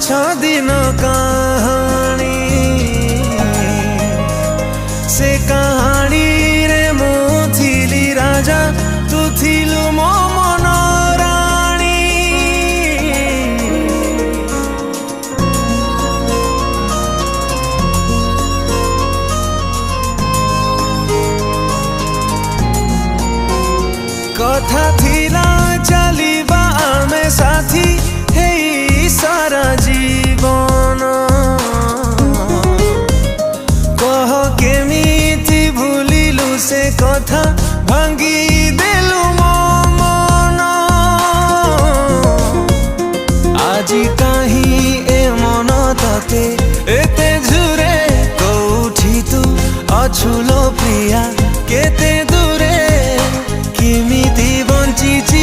दिन कहानी से कहानी रे मु थिली राजा तू थिलु मो मन राणी। कथा थिला चलिबा आमे साथी हे सारा जीवन कह केमिति भूलिलु से कथा भांगी देलु मो मन। आजी काहीं ए मन तते एते झुरे कौठी तू अछु।